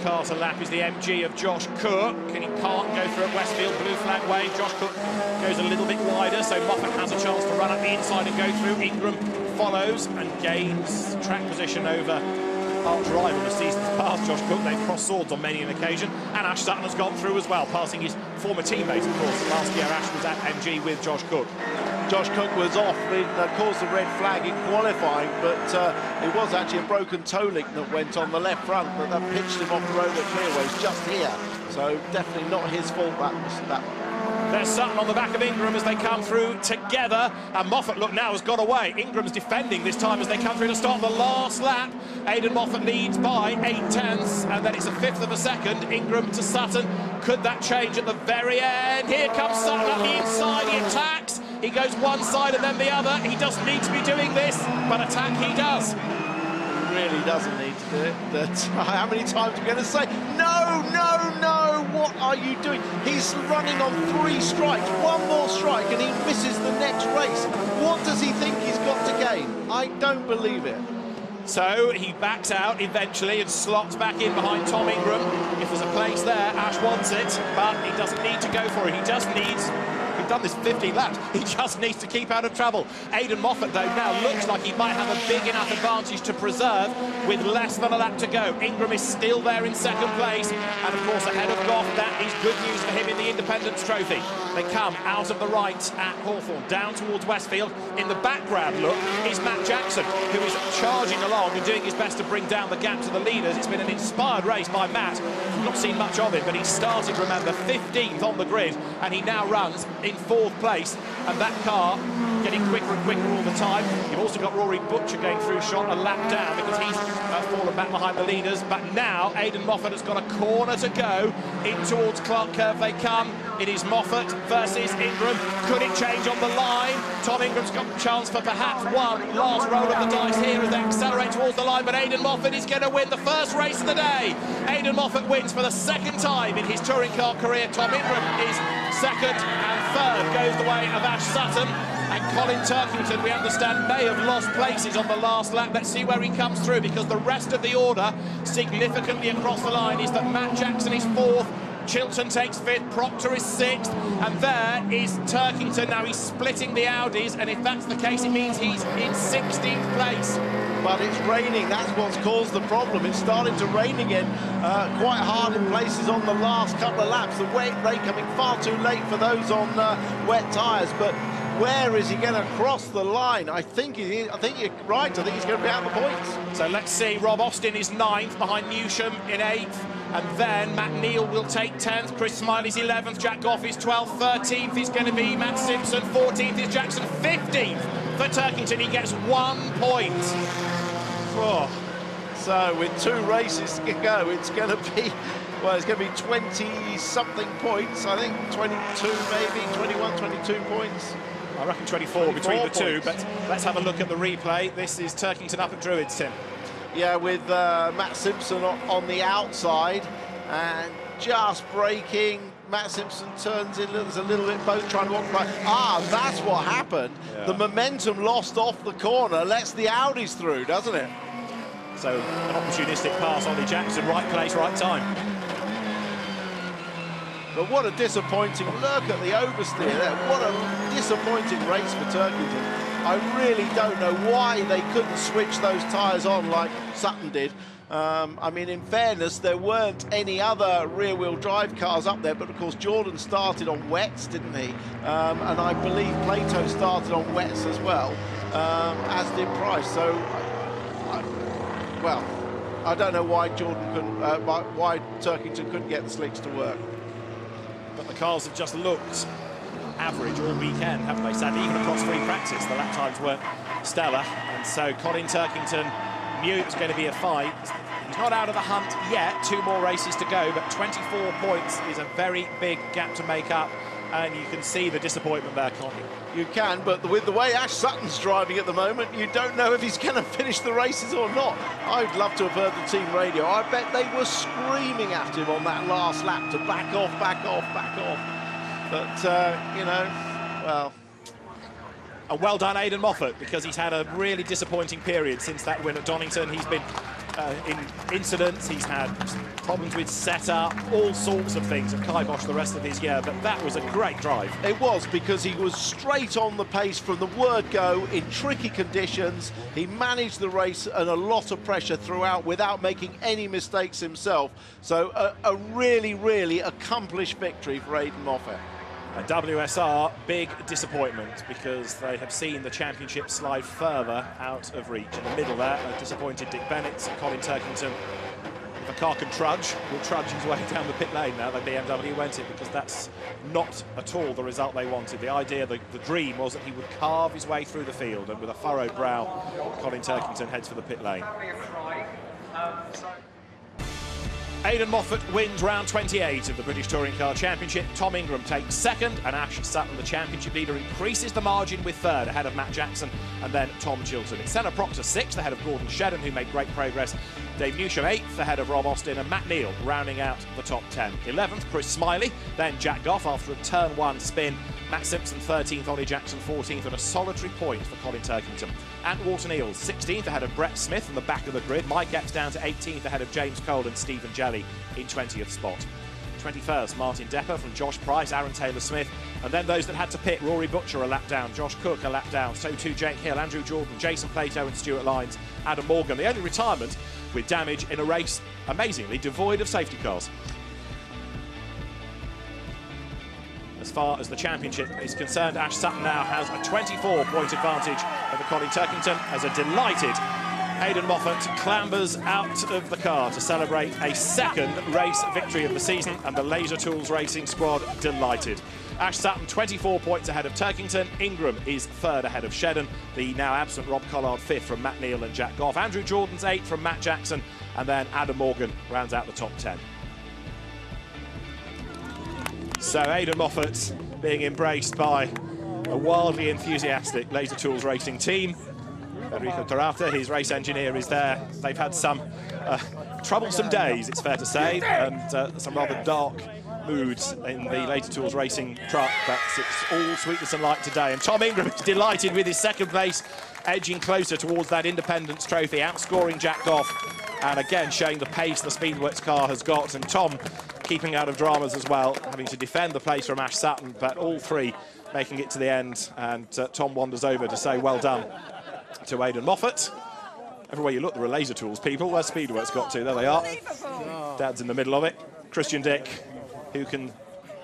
car to lap is the MG of Josh Cook, and he can't go through at Westfield, blue flag wave. Josh Cook goes a little bit wider, so Moffat has a chance to run up the inside and go through. Ingram follows and gains track position over Park Drive in the seasons past. Josh Cook, they've crossed swords on many an occasion, and Ash Sutton has gone through as well, passing his former teammate, of course. Last year Ash was at MG with Josh Cook. Josh Cook was off, caused the red flag in qualifying, but it was actually a broken toe link that went on the left front, but that pitched him off the road at Clearways just here. So definitely not his fault, that. There's Sutton on the back of Ingram as they come through together, and Moffat, look, now has got away. Ingram's defending this time as they come through to start the last lap. Aidan Moffat leads by 8/10, and then it's a fifth of a second. Ingram to Sutton. Could that change at the very end? Here comes Sutton up the inside, he attacks. He goes one side and then the other. He doesn't need to be doing this, but attack he does. He really doesn't need to do it. How many times are we going to say, no, no, no, what are you doing? He's running on 3 strikes, one more strike, and he misses the next race. What does he think he's got to gain? I don't believe it. So he backs out eventually and slots back in behind Tom Ingram. If there's a place there, Ash wants it, but he doesn't need to go for it. He just needs... We've done this 15 laps. He just needs to keep out of trouble. Aidan Moffat, though, now looks like he might have a big enough advantage to preserve with less than a lap to go. Ingram is still there in second place, and of course ahead of Goff. That is good news for him in the Independence Trophy. They come out of the right at Hawthorn, down towards Westfield. In the background, look, is Matt Jackson, who is charging along and doing his best to bring down the gap to the leaders. It's been an inspired race by Matt. Not seen much of him, but he started, remember, 15th on the grid, and he now runs in 4th place, and that car getting quicker and quicker all the time. You've also got Rory Butcher going through shot a lap down because he's fallen back behind the leaders, but now Aidan Moffat has got a corner to go. In towards Clark Curve they come. It is Moffat versus Ingram. Could it change on the line? Tom Ingram's got a chance for perhaps one last roll of the dice here as they accelerate towards the line, but Aidan Moffat is going to win the first race of the day. Aidan Moffat wins for the 2nd time in his touring car career. Tom Ingram is 2nd, and 3rd goes the way of Ash Sutton. And Colin Turkington, we understand, may have lost places on the last lap. Let's see where he comes through, because the rest of the order significantly across the line is that Matt Jackson is 4th, Chilton takes 5th, Proctor is 6th, and there is Turkington. Now he's splitting the Audis, and if that's the case, it means he's in 16th place. But it's raining, that's what's caused the problem. It's starting to rain again, quite hard in places on the last couple of laps. The wet rain coming far too late for those on wet tyres, but where is he going to cross the line? I think you're right. I think he's going to be out of the points. So let's see. Rob Austin is 9th, behind Newsham in 8th. And then Matt Neal will take 10th. Chris Smiley's 11th. Jack Goff is 12th. 13th is going to be Matt Simpson. 14th is Jackson. 15th for Turkington. He gets 1 point. Oh. So with 2 races to go, it's going to be... Well, it's going to be 20-something points. I think 22, maybe 21, 22 points. I reckon 24 between the 2, points. but let's have a look at the replay. This is Turkington up at Druids, Tim. Yeah, with Matt Simpson on the outside and just braking. Matt Simpson turns in, there's a little bit both trying to occupy. That's what happened. Yeah. The momentum lost off the corner lets the Audis through, doesn't it? So an opportunistic pass, Ollie Jackson, right place, right time. But what a disappointing look at the oversteer there. What a disappointing race for Turkington. I really don't know why they couldn't switch those tyres on like Sutton did. I mean, in fairness, there weren't any other rear-wheel drive cars up there, but of course Jordan started on wets, didn't he? And I believe Plato started on wets as well, as did Price. So, well, I don't know why Jordan couldn't, why Turkington couldn't get the slicks to work. But the cars have just looked average all weekend, haven't they? Sadly, even across free practice, the lap times weren't stellar. And so Colin Turkington knew it was going to be a fight. He's not out of the hunt yet, 2 more races to go, but 24 points is a very big gap to make up. And you can see the disappointment there, Colin. You can, but with the way Ash Sutton's driving at the moment, you don't know if he's going to finish the races or not. I'd love to have heard the team radio. I bet they were screaming at him on that last lap to back off, back off, back off. But, you know, well... And well done, Aidan Moffat, because he's had a really disappointing period since that win at Donington. He's been incidents, he's had problems with setup, all sorts of things at Kibosh the rest of his year, but that was a great drive. It was, because he was straight on the pace from the word go in tricky conditions. He managed the race and a lot of pressure throughout without making any mistakes himself. So a really, really accomplished victory for Aidan Moffat. And WSR, big disappointment, because they have seen the championship slide further out of reach. In the middle there, a disappointed Dick Bennett, Colin Turkington. If a car can trudge, will trudge his way down the pit lane now. The BMW went it, because that's not at all the result they wanted. The idea, the dream was that he would carve his way through the field, and with a furrowed brow, Colin Turkington heads for the pit lane. Aidan Moffat wins round 28 of the British Touring Car Championship. Tom Ingram takes second, and Ash Sutton, the championship leader, increases the margin with third, ahead of Matt Jackson and then Tom Chilton. It's Senna Proctor sixth, ahead of Gordon Shedden, who made great progress. Dave Newsham eighth, ahead of Rob Austin, and Matt Neal rounding out the top 10. 11th, Chris Smiley, then Jack Goff after a turn one spin. Matt Simpson 13th, Ollie Jackson 14th, and a solitary point for Colin Turkington. Ant Walton-Eales 16th, ahead of Brett Smith on the back of the grid. Mike Epps down to 18th, ahead of James Cole and Stephen Jelly in 20th spot. 21st, Martin Depper from Josh Price, Aaron Taylor-Smith, and then those that had to pit: Rory Butcher a lap down, Josh Cook a lap down, so too Jake Hill, Andrew Jordan, Jason Plato and Stuart Lyons, Adam Morgan. The only retirement with damage in a race, amazingly, devoid of safety cars. As far as the championship is concerned, Ash Sutton now has a 24-point advantage over Colin Turkington, as a delighted Aidan Moffat clambers out of the car to celebrate a second race victory of the season, and the Laser Tools Racing squad delighted. Ash Sutton 24 points ahead of Turkington. Ingram is third ahead of Shedden. The now absent Rob Collard fifth from Matt Neal and Jack Goff. Andrew Jordan's eighth from Matt Jackson, and then Adam Morgan rounds out the top 10. So Aidan Moffat being embraced by a wildly enthusiastic Laser Tools Racing team. Enrico Tarata, his race engineer, is there. They've had some troublesome days, it's fair to say, and some rather dark moods in the Laser Tools Racing truck, but it's all sweetness and light today. And Tom Ingram is delighted with his second place, edging closer towards that Independence Trophy, outscoring Jack Goff, and again showing the pace the Speedworks car has got. And Tom keeping out of dramas as well, having to defend the place from Ash Sutton, but all three making it to the end. And Tom wanders over to say well done to Aidan Moffat. Everywhere you look, there are Laser Tools people. Where's Speedworks got to? There they are. Dad's in the middle of it. Christian Dick, who can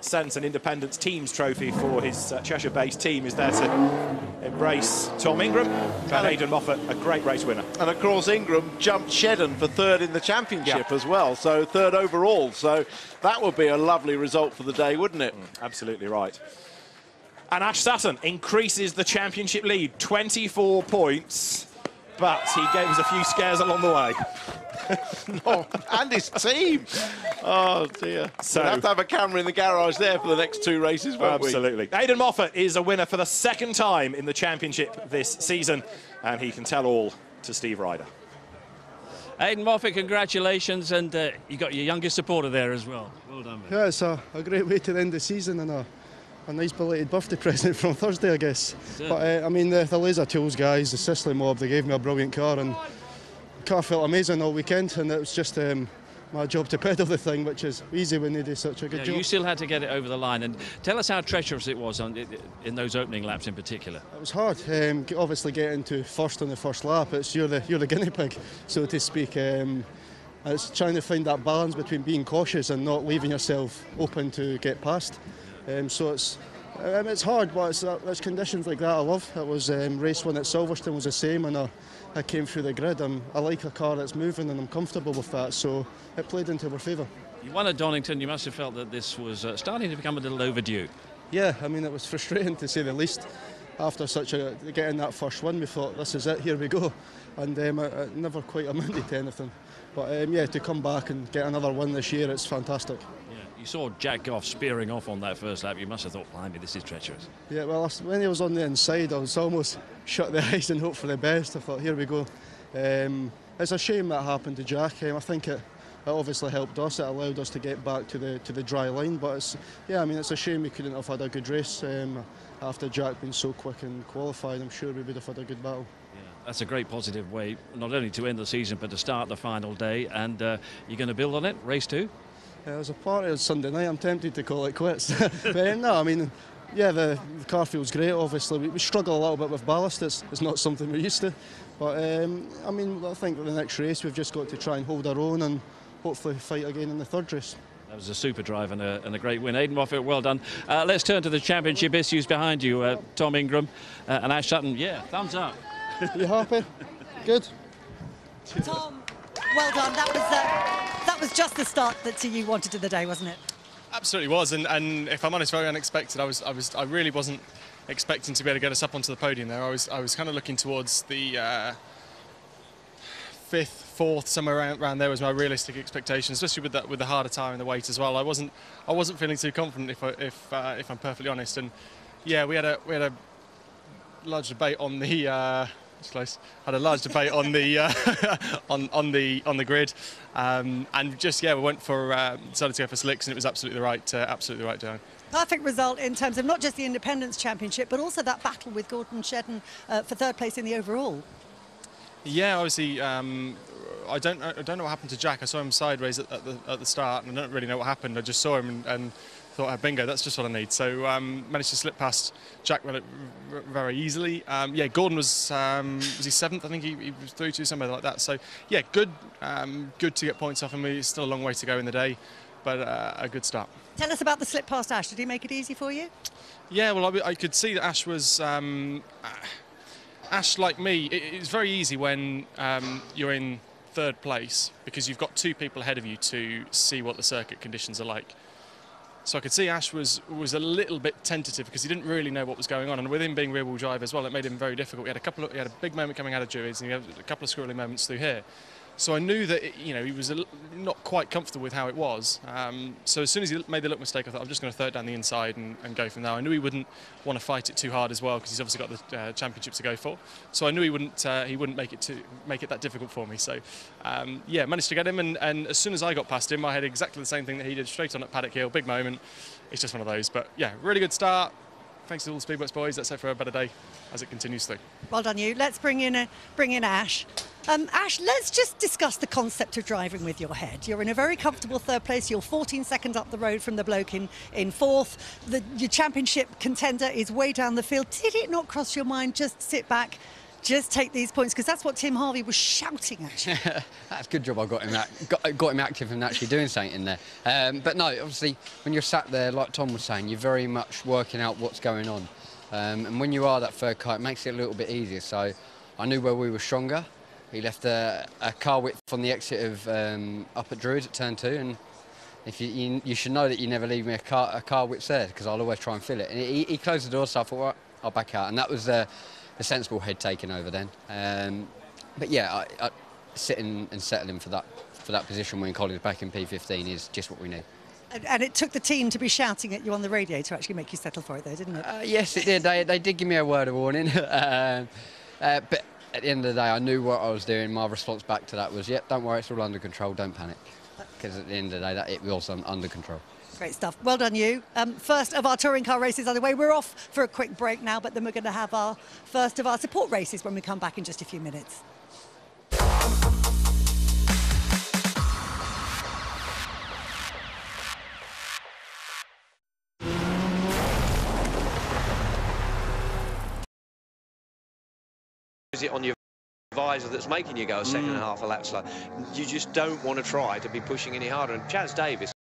sense an Independence Teams trophy for his Cheshire-based team, is there to embrace Tom Ingram. And Aidan Moffat, a great race winner. And of course, Ingram jumped Shedden for third in the championship as well, so third overall. So that would be a lovely result for the day, wouldn't it? Absolutely right. And Ash Sutton increases the championship lead, 24 points, but he gave us a few scares along the way. No, and his team. Oh dear. So we'll have to have a camera in the garage there for the next two races, won't we? Absolutely. Aidan Moffat is a winner for the second time in the championship this season, and he can tell all to Steve Ryder. Aidan Moffat, congratulations, and you got your youngest supporter there as well. Well done, mate. Yeah, it's a great way to end the season, and a nice belated birthday present from Thursday, I guess. But I mean, the Laser Tools guys, the Sicily mob, they gave me a brilliant car, and the car felt amazing all weekend, and it was just my job to pedal the thing, which is easy when they do such a good job. You still had to get it over the line, and tell us how treacherous it was in those opening laps in particular. It was hard. Obviously, getting to first on the first lap, you're the guinea pig, so to speak. It's trying to find that balance between being cautious and not leaving yourself open to get past. So it's hard, but it's conditions like that I love. It was race one at Silverstone was the same, and I came through the grid. I like a car that's moving, and I'm comfortable with that, so it played into our favour. You won at Donington. You must have felt that this was starting to become a little overdue. Yeah, I mean, it was frustrating to say the least. After getting that first win, we thought, this is it, here we go. And it never quite amounted to anything. But yeah, to come back and get another win this year, it's fantastic. You saw Jack Goff spearing off on that first lap. You must have thought, blimey, this is treacherous. Yeah, well, when he was on the inside, I was almost shut the eyes and hope for the best. I thought, here we go. It's a shame that happened to Jack. I think it obviously helped us. It allowed us to get back to the dry line. But I mean, it's a shame we couldn't have had a good race after Jack being so quick and qualified. I'm sure we would have had a good battle. That's a great positive way, not only to end the season, but to start the final day. And you're going to build on it, race 2? It was a party on Sunday night. I'm tempted to call it quits. But no, I mean, yeah, the car feels great, obviously. We struggle a little bit with ballast. It's not something we're used to. But, I mean, I think the next race we've just got to try and hold our own and hopefully fight again in the third race. That was a super drive and a great win. Aidan Moffat, well done. Let's turn to the championship issues behind you. Tom Ingram and Ash Sutton. Yeah, thumbs up. You happy? Good. Tom, well done. That was just the start that you wanted to the day, wasn't it? Absolutely was, and if I'm honest, very unexpected. I really wasn't expecting to be able to get us up onto the podium there. I was kind of looking towards the 5th, 4th, somewhere around there was my realistic expectation, especially with the harder tyre and the weight as well. I wasn't feeling too confident if I'm perfectly honest. And yeah, we had a large debate on the. It's close. Had a large debate on the on the grid, and just we went for decided to go for slicks, and it was absolutely the right doing. Perfect result in terms of not just the Independence Championship, but also that battle with Gordon Shedden for 3rd place in the overall. Yeah, obviously, I don't know what happened to Jack. I saw him sideways at the start, and I don't really know what happened. I just saw him and thought, bingo, that's just what I need. So managed to slip past Jack very easily. Yeah, Gordon was he 7th? I think he was through to somewhere like that. So yeah, good to get points off him. There's still a long way to go in the day, but a good start. Tell us about the slip past Ash. Did he make it easy for you? Yeah, well, I could see that Ash was. Ash, like me, it's very easy when you're in 3rd place because you've got 2 people ahead of you to see what the circuit conditions are like. So I could see Ash was a little bit tentative because he didn't really know what was going on, and with him being rear-wheel drive as well, it made him very difficult. He had a big moment coming out of Druids, and he had a couple of squirrely moments through here. So I knew that he was not quite comfortable with how it was. So as soon as he made the little mistake, I thought I'm just going to throw it down the inside and go from there. I knew he wouldn't want to fight it too hard as well because he's obviously got the championship to go for. So I knew he wouldn't make it that difficult for me. So yeah, managed to get him, and as soon as I got past him, I had exactly the same thing that he did, straight on at Paddock Hill, big moment. It's just one of those. But yeah, really good start. Thanks to all the Speedworks boys. Let's hope for a better day as it continues through. Well done, you. Let's bring in Ash. Ash, let's just discuss the concept of driving with your head. You're in a very comfortable 3rd place. You're 14 seconds up the road from the bloke in 4th. Your championship contender is way down the field. Did it not cross your mind just sit back, just take these points? Because that's what Tim Harvey was shouting at you. That's a good job I got him active and actually doing something in there. But no, obviously, when you're sat there, like Tom was saying, you're very much working out what's going on. And when you are that 3rd car, it makes it a little bit easier. So I knew where we were stronger. He left a car width on the exit of up at Druids at turn 2, and if you should know that you never leave me a car width there because I'll always try and fill it. And he closed the door, so I thought, right, I'll back out, and that was the sensible head taking over then. But yeah, sitting and settling for that position when Colin's back in P15 is just what we need. And it took the team to be shouting at you on the radio to actually make you settle for it, though, didn't it? Yes, it did. They did give me a word of warning. But at the end of the day, I knew what I was doing. My response back to that was, yeah, don't worry, it's all under control, don't panic. Because at the end of the day, it was under control. Great stuff. Well done, you. First of our touring car races underway. We're off for a quick break now, but then we're going to have our first of our support races when we come back in just a few minutes. Is it on your visor that's making you go a second and a half a lap slow? You just don't want to try to be pushing any harder. And Chaz Davies